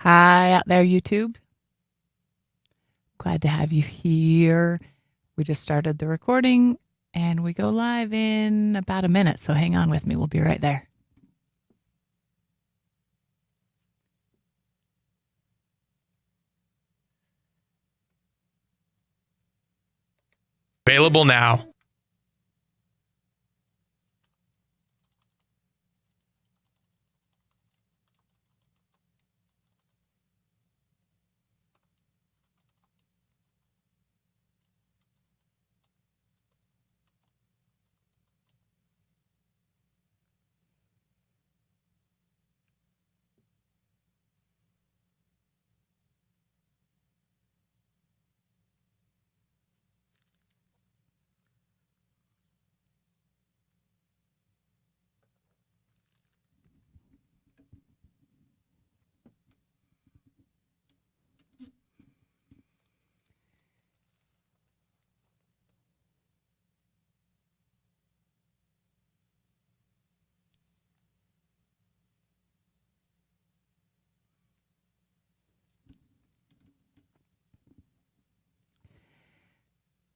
Hi out there, YouTube. Glad to have you here. We just started the recording and we go live in about a minute, so hang on with me. We'll be right there. Available now.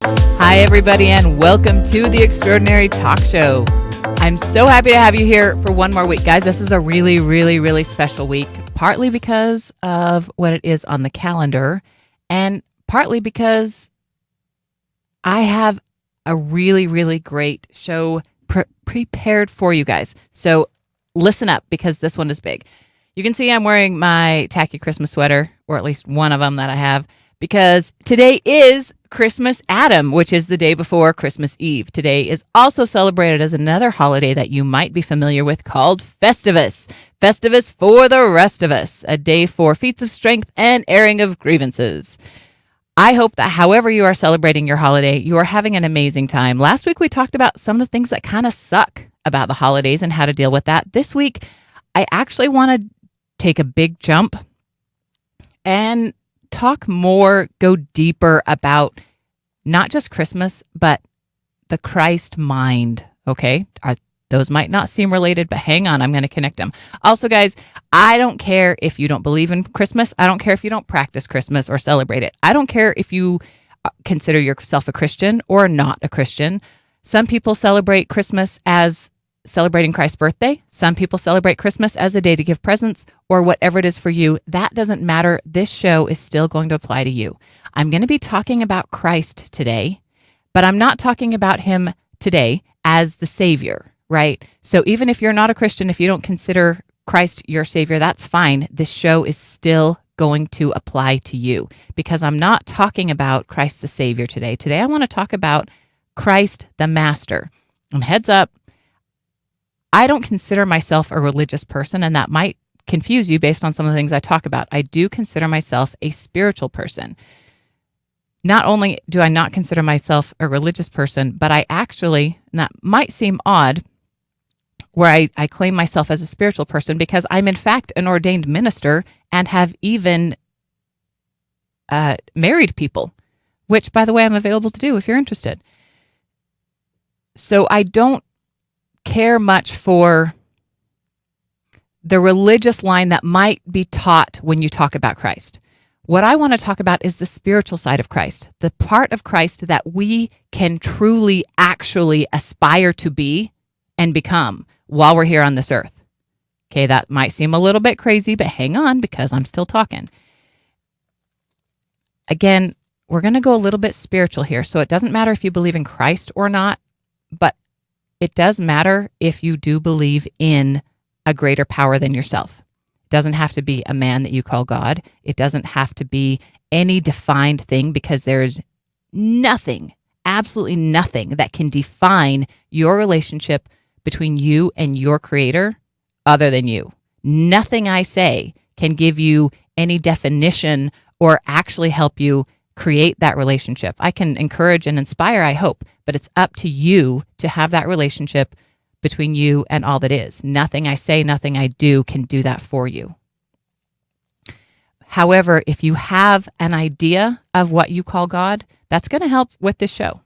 Hi, everybody, and welcome to the Extraordinary Talk Show. I'm so happy to have you here for one more week. Guys, this is a really special week, partly because of what it is on the calendar, and partly because I have a really great show prepared for you guys. So listen up, because this one is big. You can see I'm wearing my tacky Christmas sweater, or at least one of them that I have, because today is Christmas Adam, which is the day before Christmas Eve. Today is also celebrated as another holiday that you might be familiar with called Festivus. Festivus for the rest of us, a day for feats of strength and airing of grievances. I hope that however you are celebrating your holiday, you are having an amazing time. Last week, we talked about some of the things that kind of suck about the holidays and how to deal with that. This week, I actually want to take a big jump and talk more, go deeper about not just Christmas, but the Christ mind, okay? Those might not seem related, but hang on, I'm going to connect them. Also, guys, I don't care if you don't believe in Christmas. I don't care if you don't practice Christmas or celebrate it. I don't care if you consider yourself a Christian or not a Christian. Some people celebrate Christmas as celebrating Christ's birthday. Some people celebrate Christmas as a day to give presents, or whatever it is for you. That doesn't matter. This show is still going to apply to you. I'm going to be talking about Christ today, but I'm not talking about him today as the Savior, right? So even if you're not a Christian, if you don't consider Christ your Savior, that's fine. This show is still going to apply to you, because I'm not talking about Christ the Savior today. Today I want to talk about Christ the Master. And heads up, I don't consider myself a religious person, and that might confuse you based on some of the things I talk about. I do consider myself a spiritual person. Not only do I not consider myself a religious person, but I actually, and that might seem odd, where I claim myself as a spiritual person, because I'm in fact an ordained minister and have even married people, which, by the way, I'm available to do if you're interested. So I don't care much for the religious line that might be taught when you talk about Christ. What I want to talk about is the spiritual side of Christ, the part of Christ that we can truly, actually aspire to be and become while we're here on this earth. Okay, that might seem a little bit crazy, but hang on, because I'm still talking. Again, we're going to go a little bit spiritual here, so it doesn't matter if you believe in Christ or not, but it does matter if you do believe in a greater power than yourself. It doesn't have to be a man that you call God. It doesn't have to be any defined thing, because there's nothing, absolutely nothing that can define your relationship between you and your Creator other than you. Nothing I say can give you any definition or actually help you create that relationship. I can encourage and inspire, I hope, but it's up to you to have that relationship between you and all that is. Nothing I say, nothing I do can do that for you. However, if you have an idea of what you call God, that's going to help with this show.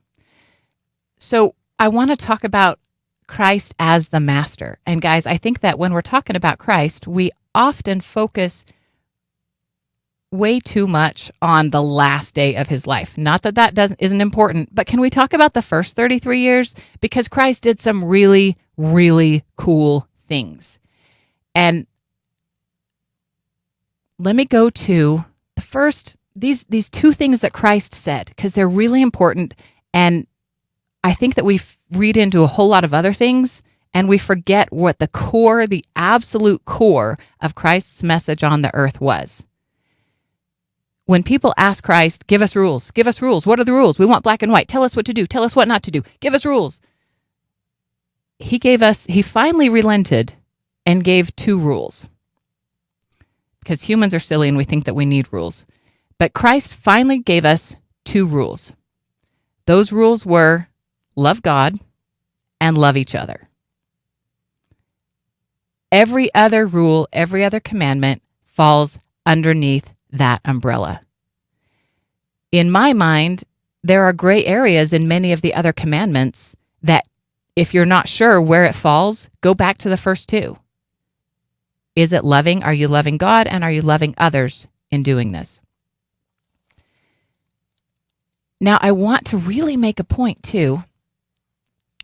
So I want to talk about Christ as the master. And guys, I think that when we're talking about Christ, we often focus way too much on the last day of his life. Not that that isn't important, but can we talk about the first 33 years? Because Christ did some really, really cool things. And let me go to the first, these two things that Christ said, because they're really important. And I think that we read into a whole lot of other things and we forget what the core, the absolute core of Christ's message on the earth was. When people ask Christ, give us rules, give us rules. What are the rules? We want black and white. Tell us what to do. Tell us what not to do. Give us rules. He finally relented and gave 2 rules. Because humans are silly and we think that we need rules. But Christ finally gave us 2 rules. Those rules were love God and love each other. Every other rule, every other commandment falls underneath that umbrella. In my mind, there are gray areas in many of the other commandments that if you're not sure where it falls, go back to the first 2. Is it loving? Are you loving God and are you loving others in doing this? Now, I want to really make a point too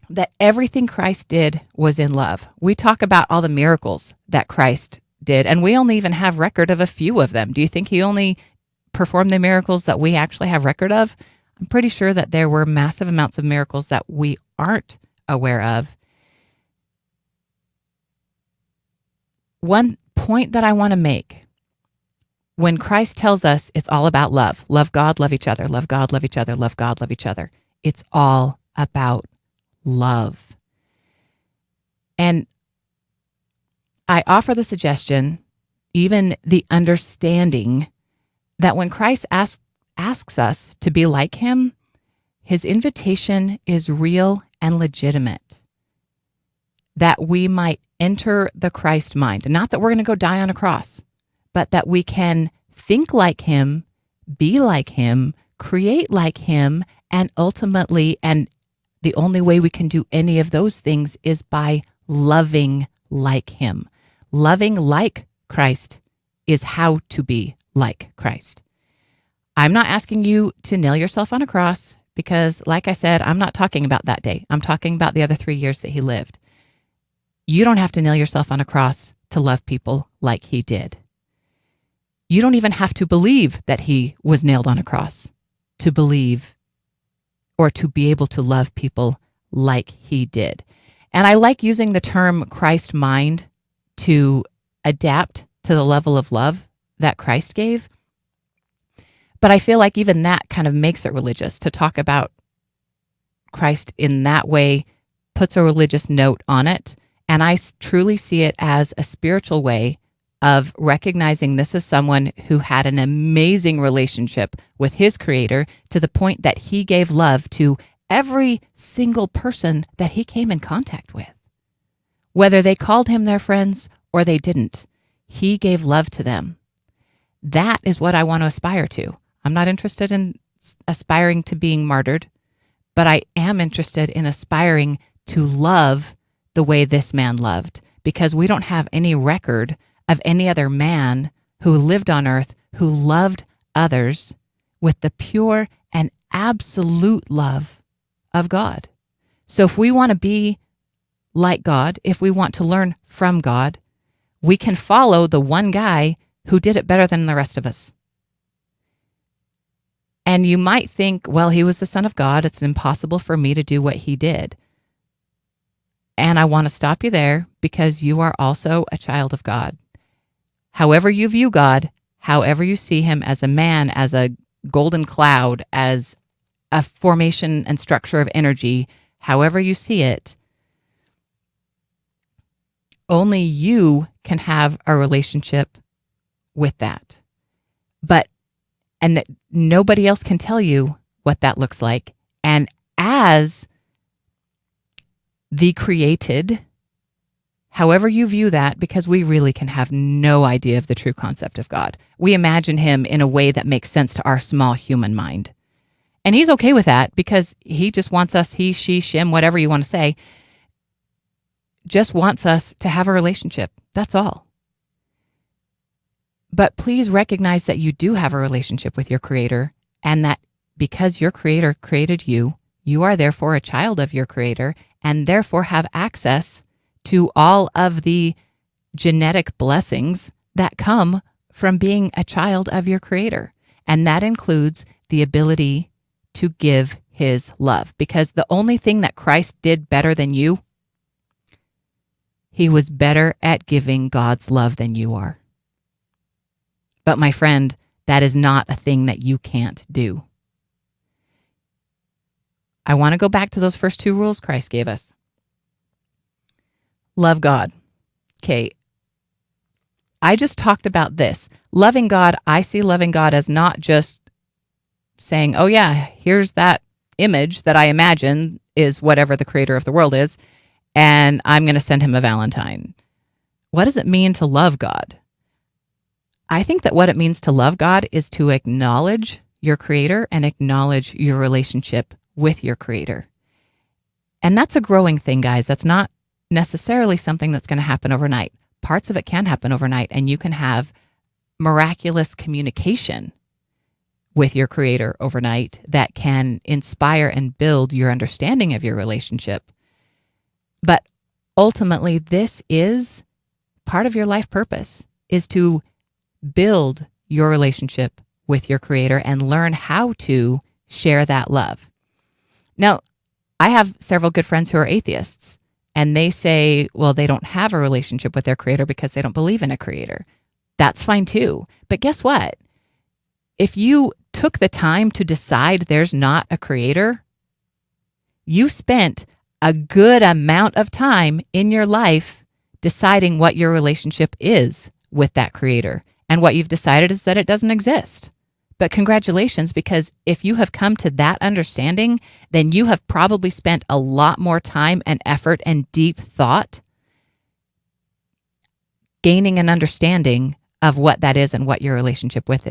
that everything Christ did was in love. We talk about all the miracles that Christ did, and we only even have record of a few of them. Do you think he only performed the miracles that we actually have record of? I'm pretty sure that there were massive amounts of miracles that we aren't aware of. One point that I want to make, when Christ tells us it's all about love, love God, love each other, love God, love each other, love God, love each other, it's all about love. And I offer the suggestion, even the understanding, that when Christ asks us to be like him, his invitation is real and legitimate, that we might enter the Christ mind. Not that we're going to go die on a cross, but that we can think like him, be like him, create like him, and ultimately, and the only way we can do any of those things is by loving like him. Loving like Christ is how to be like Christ. I'm not asking you to nail yourself on a cross because, like I said, I'm not talking about that day. I'm talking about the other 3 years that he lived. You don't have to nail yourself on a cross to love people like he did. You don't even have to believe that he was nailed on a cross to believe or to be able to love people like he did. And I like using the term Christ mind to adapt to the level of love that Christ gave. But I feel like even that kind of makes it religious. To talk about Christ in that way puts a religious note on it. And I truly see it as a spiritual way of recognizing this is someone who had an amazing relationship with his creator to the point that he gave love to every single person that he came in contact with. Whether they called him their friends or they didn't, he gave love to them. That is what I want to aspire to. I'm not interested in aspiring to being martyred, but I am interested in aspiring to love the way this man loved, because we don't have any record of any other man who lived on earth who loved others with the pure and absolute love of God. So if we want to be like God, if we want to learn from God, we can follow the one guy who did it better than the rest of us. And you might think, well, he was the Son of God. It's impossible for me to do what he did. And I want to stop you there because you are also a child of God. However you view God, however you see him as a man, as a golden cloud, as a formation and structure of energy, however you see it, only you can have a relationship with that. And that nobody else can tell you what that looks like. And as the created, however you view that, because we really can have no idea of the true concept of God. We imagine him in a way that makes sense to our small human mind. And he's okay with that because he just wants us, he, she, shim, whatever you want to say, just wants us to have a relationship. That's all. But please recognize that you do have a relationship with your Creator, and that because your Creator created you, you are therefore a child of your Creator, and therefore have access to all of the genetic blessings that come from being a child of your Creator. And that includes the ability to give His love. Because the only thing that Christ did better than you, He was better at giving God's love than you are. But my friend, that is not a thing that you can't do. I want to go back to those first two rules Christ gave us. Love God. Okay, I just talked about this. Loving God, I see loving God as not just saying, oh yeah, here's that image that I imagine is whatever the creator of the world is, and I'm going to send him a Valentine. What does it mean to love God? I think that what it means to love God is to acknowledge your creator and acknowledge your relationship with your creator. And that's a growing thing, guys. That's not necessarily something that's going to happen overnight. Parts of it can happen overnight, and you can have miraculous communication with your creator overnight that can inspire and build your understanding of your relationship. But ultimately, this is part of your life purpose, is to build your relationship with your creator and learn how to share that love. Now, I have several good friends who are atheists, and they say, well, they don't have a relationship with their creator because they don't believe in a creator. That's fine too. But guess what? If you took the time to decide there's not a creator, you spent a good amount of time in your life deciding what your relationship is with that creator. And what you've decided is that it doesn't exist. But congratulations, because if you have come to that understanding, then you have probably spent a lot more time and effort and deep thought gaining an understanding of what that is and what your relationship with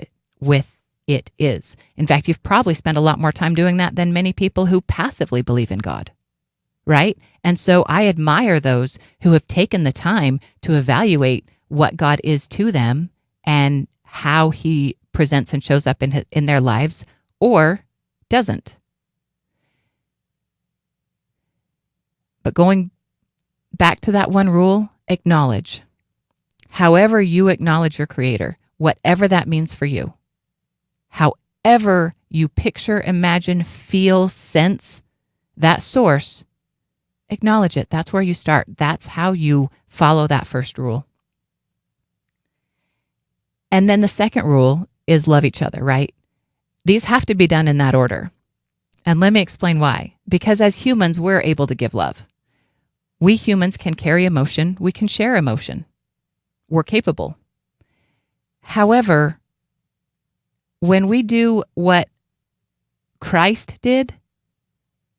it is. In fact, you've probably spent a lot more time doing that than many people who passively believe in God, right? And so I admire those who have taken the time to evaluate what God is to them and how he presents and shows up in their lives, or doesn't. But going back to that one rule, acknowledge. However you acknowledge your creator, whatever that means for you, however you picture, imagine, feel, sense that source, acknowledge it. That's where you start. That's how you follow that first rule. And then the second rule is love each other, right? These have to be done in that order. And let me explain why. Because as humans, we're able to give love. We humans can carry emotion. We can share emotion. We're capable. However, when we do what Christ did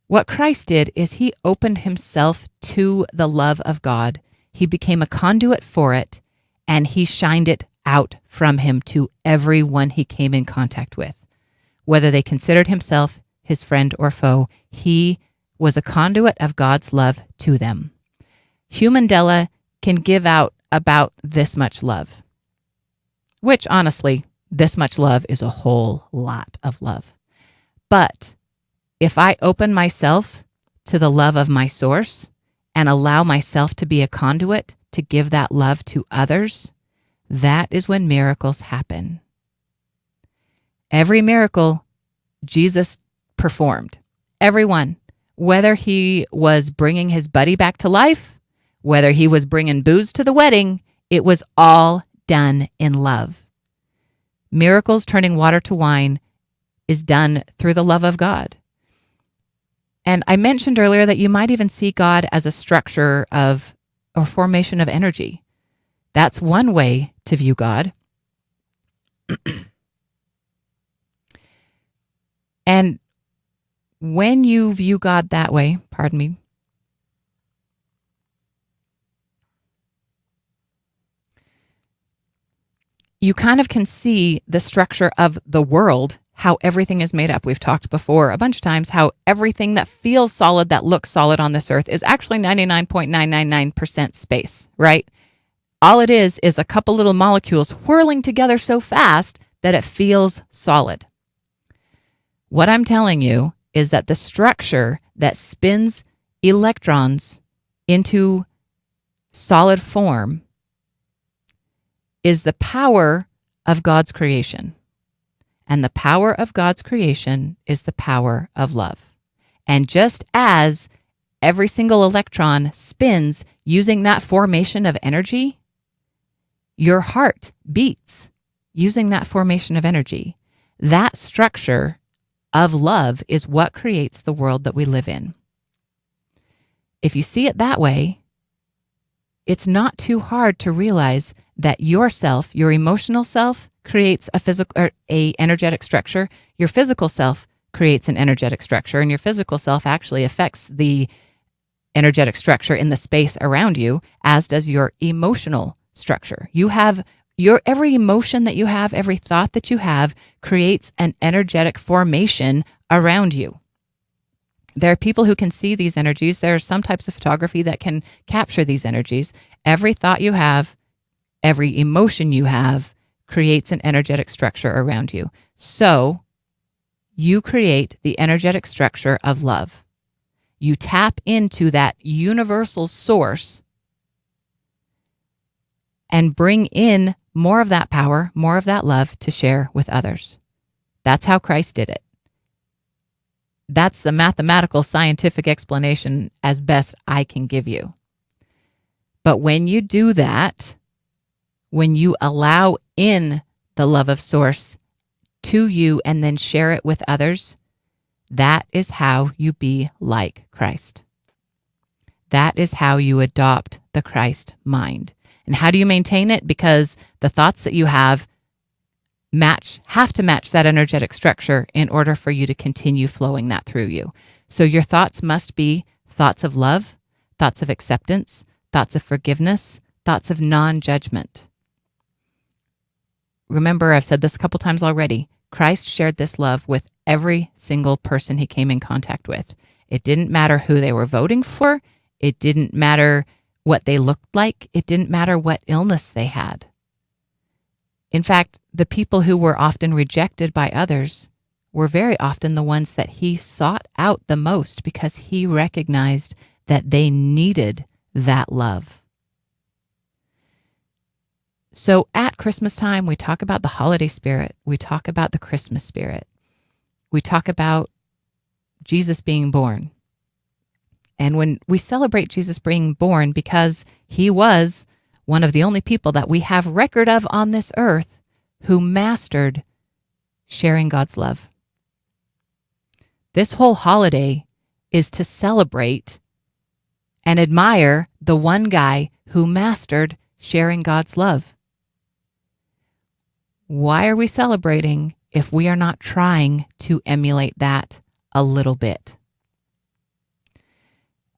is he opened himself to the love of God. He became a conduit for it, and he shined it out from him to everyone he came in contact with. Whether they considered himself his friend or foe, he was a conduit of God's love to them. Human Della can give out about this much love, which honestly, this much love is a whole lot of love. But if I open myself to the love of my source and allow myself to be a conduit to give that love to others, that is when miracles happen. Every miracle Jesus performed, everyone, whether he was bringing his buddy back to life, whether he was bringing booze to the wedding, it was all done in love. Miracles turning water to wine is done through the love of God. And I mentioned earlier that you might even see God as a structure of or formation of energy. That's one way to view God. And when you view God that way, pardon me, you kind of can see the structure of the world, how everything is made up. We've talked before a bunch of times how everything that feels solid, that looks solid on this earth is actually 99.999% space, right? All it is a couple little molecules whirling together so fast that it feels solid. What I'm telling you is that the structure that spins electrons into solid form is the power of God's creation. And the power of God's creation is the power of love. And just as every single electron spins using that formation of energy, your heart beats using that formation of energy. That structure of love is what creates the world that we live in. If you see it that way, it's not too hard to realize that yourself, your emotional self, creates a physical or a energetic structure. Your physical self creates an energetic structure, and your physical self actually affects the energetic structure in the space around you, as does your emotional structure. You have every emotion that you have, every thought that you have creates an energetic formation around you. There are people who can see these energies. There are some types of photography that can capture these energies. Every thought you have, every emotion you have creates an energetic structure around you. So you create the energetic structure of love. You tap into that universal source and bring in more of that power, more of that love to share with others. That's how Christ did it. That's the mathematical, scientific explanation as best I can give you. But when you do that, when you allow in the love of Source to you and then share it with others, that is how you be like Christ. That is how you adopt the Christ mind. And how do you maintain it? Because the thoughts that you have have to match that energetic structure in order for you to continue flowing that through you. So your thoughts must be thoughts of love, thoughts of acceptance, thoughts of forgiveness, thoughts of non-judgment. Remember, I've said this a couple times already. Christ shared this love with every single person he came in contact with. It didn't matter who they were voting for. It didn't matter what they looked like. It didn't matter what illness they had. In fact, the people who were often rejected by others were very often the ones that he sought out the most because he recognized that they needed that love. So at Christmas time, we talk about the holiday spirit. We talk about the Christmas spirit. We talk about Jesus being born. And when we celebrate Jesus being born, because he was one of the only people that we have record of on this earth who mastered sharing God's love. This whole holiday is to celebrate and admire the one guy who mastered sharing God's love. Why are we celebrating if we are not trying to emulate that a little bit?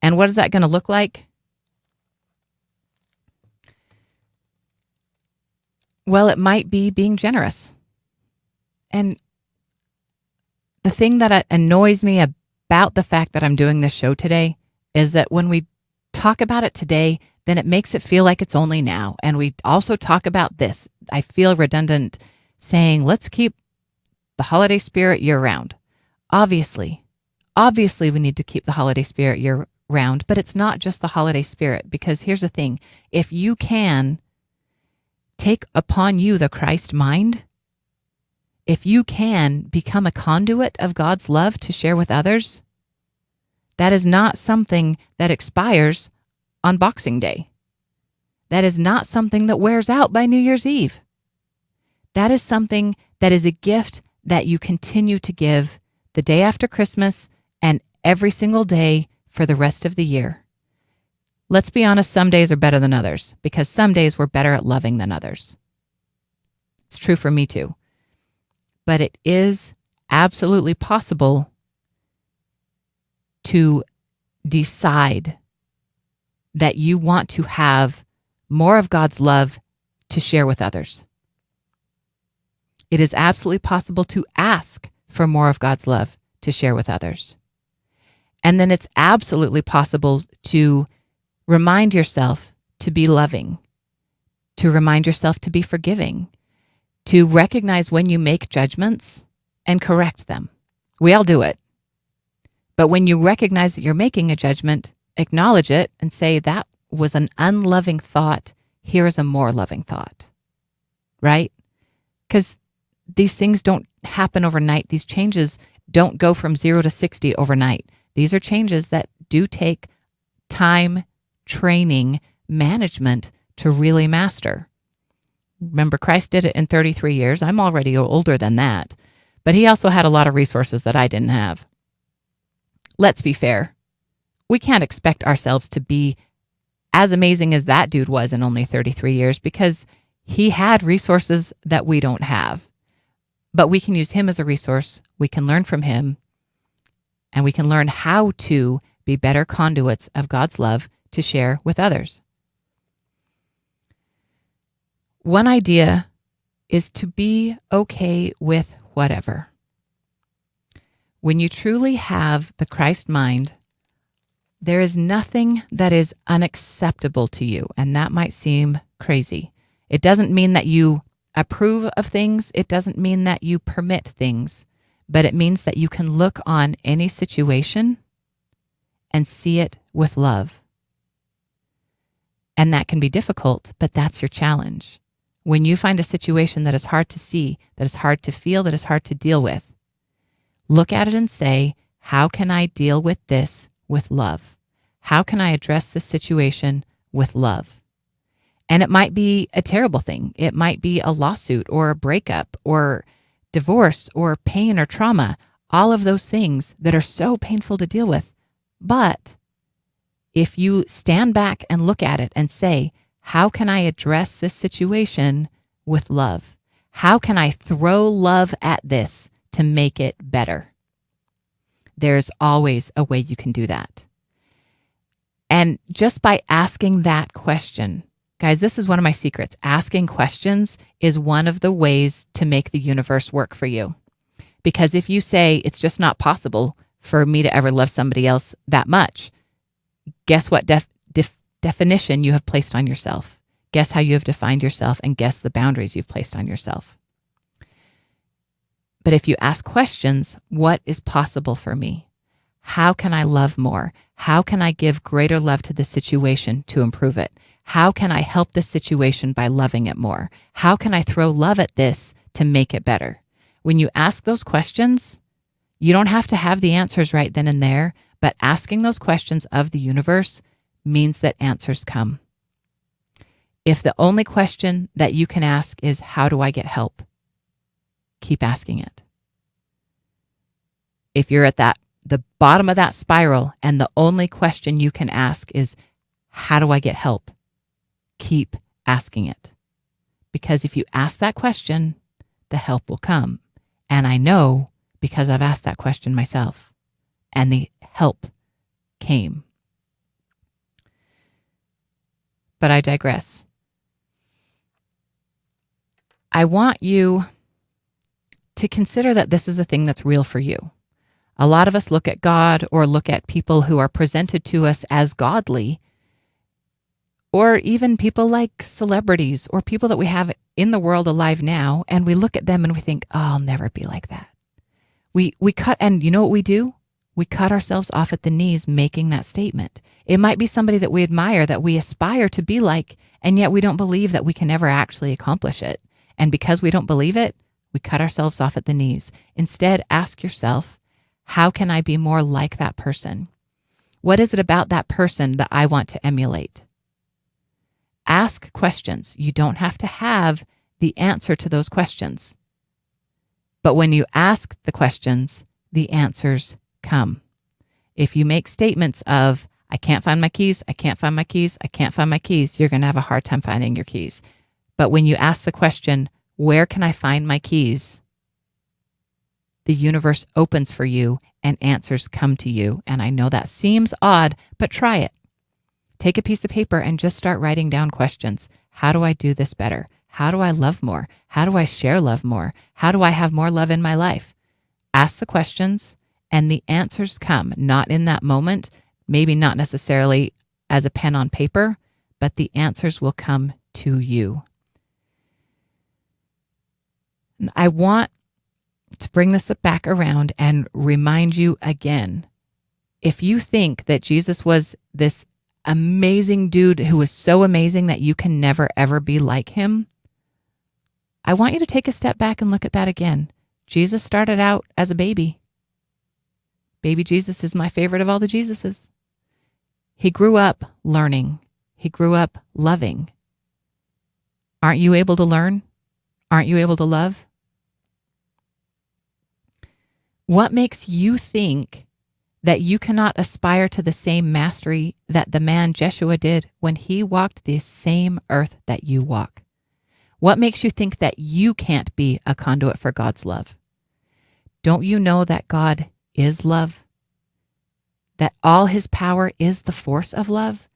And what is that going to look like? Well, it might be being generous. And the thing that annoys me about the fact that I'm doing this show today is that when we talk about it today, then it makes it feel like it's only now. And we also talk about this. I feel redundant saying, let's keep the holiday spirit year round. Obviously, we need to keep the holiday spirit year round, but it's not just the holiday spirit, because here's the thing. If you can take upon you the Christ mind, if you can become a conduit of God's love to share with others, that is not something that expires on Boxing Day. That is not something that wears out by New Year's Eve. That is something that is a gift that you continue to give the day after Christmas and every single day for the rest of the year. Let's be honest, some days are better than others, because some days we're better at loving than others. It's true for me too. But it is absolutely possible to decide that you want to have more of God's love to share with others. It is absolutely possible to ask for more of God's love to share with others. And then it's absolutely possible to remind yourself to be loving, to remind yourself to be forgiving, to recognize when you make judgments and correct them. We all do it. But when you recognize that you're making a judgment, acknowledge it and say, that was an unloving thought. Here is a more loving thought, right? Because these things don't happen overnight. These changes don't go from 0 to 60 overnight. These are changes that do take time, training, management to really master. Remember, Christ did it in 33 years. I'm already older than that, but he also had a lot of resources that I didn't have. Let's be fair. We can't expect ourselves to be as amazing as that dude was in only 33 years because he had resources that we don't have. But we can use him as a resource. We can learn from him, and we can learn how to be better conduits of God's love to share with others. One idea is to be okay with whatever. When you truly have the Christ mind, there is nothing that is unacceptable to you, and that might seem crazy. It doesn't mean that you approve of things. It doesn't mean that you permit things, but it means that you can look on any situation and see it with love. And that can be difficult, but that's your challenge. When you find a situation that is hard to see, that is hard to feel, that is hard to deal with, look at it and say, how can I deal with this with love? How can I address this situation with love? And it might be a terrible thing. It might be a lawsuit or a breakup or divorce or pain or trauma, all of those things that are so painful to deal with. But if you stand back and look at it and say, how can I address this situation with love? How can I throw love at this to make it better? There's always a way you can do that. And just by asking that question, guys, this is one of my secrets. Asking questions is one of the ways to make the universe work for you. Because if you say, it's just not possible for me to ever love somebody else that much, guess what definition you have placed on yourself? Guess how you have defined yourself, and guess the boundaries you've placed on yourself. But if you ask questions, what is possible for me? How can I love more? How can I give greater love to the situation to improve it? How can I help this situation by loving it more? How can I throw love at this to make it better? When you ask those questions, you don't have to have the answers right then and there, but asking those questions of the universe means that answers come. If the only question that you can ask is, how do I get help? Keep asking it. If you're at the bottom of that spiral and the only question you can ask is, how do I get help? Keep asking it. Because if you ask that question, the help will come. And I know because I've asked that question myself, and the help came. But I digress. I want you to consider that this is a thing that's real for you. A lot of us look at God or look at people who are presented to us as godly, or even people like celebrities or people that we have in the world alive now, and we look at them and we think, oh, I'll never be like that. We cut, and you know what we do? We cut ourselves off at the knees making that statement. It might be somebody that we admire, that we aspire to be like, and yet we don't believe that we can ever actually accomplish it. And because we don't believe it, we cut ourselves off at the knees. Instead, ask yourself, how can I be more like that person? What is it about that person that I want to emulate? Ask questions. You don't have to have the answer to those questions. But when you ask the questions, the answers come. If you make statements of, I can't find my keys, I can't find my keys, I can't find my keys, you're going to have a hard time finding your keys. But when you ask the question, where can I find my keys? The universe opens for you and answers come to you. And I know that seems odd, but try it. Take a piece of paper and just start writing down questions. How do I do this better? How do I love more? How do I share love more? How do I have more love in my life? Ask the questions and the answers come, not in that moment, maybe not necessarily as a pen on paper, but the answers will come to you. I want to bring this back around and remind you again. If you think that Jesus was this amazing dude who was so amazing that you can never, ever be like him, I want you to take a step back and look at that again. Jesus started out as a baby. Baby Jesus is my favorite of all the Jesuses. He grew up learning. He grew up loving. Aren't you able to learn? Aren't you able to love? What makes you think that you cannot aspire to the same mastery that the man Jeshua did when he walked the same earth that you walk? What makes you think that you can't be a conduit for God's love? Don't you know that God is love? That all his power is the force of love?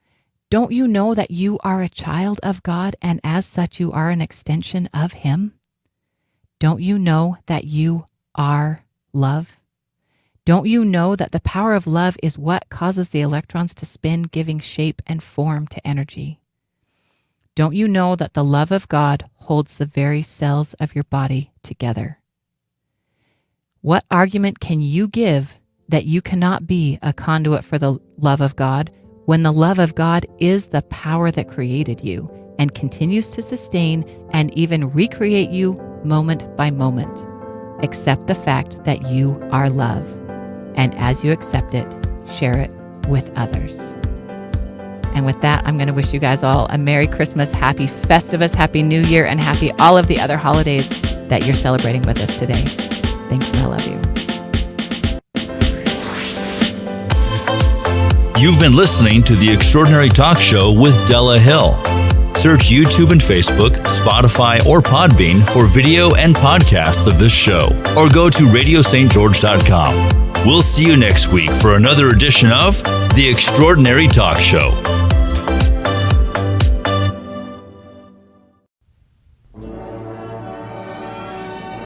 Don't you know that you are a child of God and as such you are an extension of him? Don't you know that you are love? Don't you know that the power of love is what causes the electrons to spin, giving shape and form to energy? Don't you know that the love of God holds the very cells of your body together? What argument can you give that you cannot be a conduit for the love of God when the love of God is the power that created you and continues to sustain and even recreate you moment by moment? Accept the fact that you are love. And as you accept it, share it with others. And with that, I'm going to wish you guys all a Merry Christmas, Happy Festivus, Happy New Year, and happy all of the other holidays that you're celebrating with us today. Thanks, and I love you. You've been listening to The Extraordinary Talk Show with Della Hill. Search YouTube and Facebook, Spotify, or Podbean for video and podcasts of this show, or go to radiostgeorge.com. We'll see you next week for another edition of The Extraordinary Talk Show.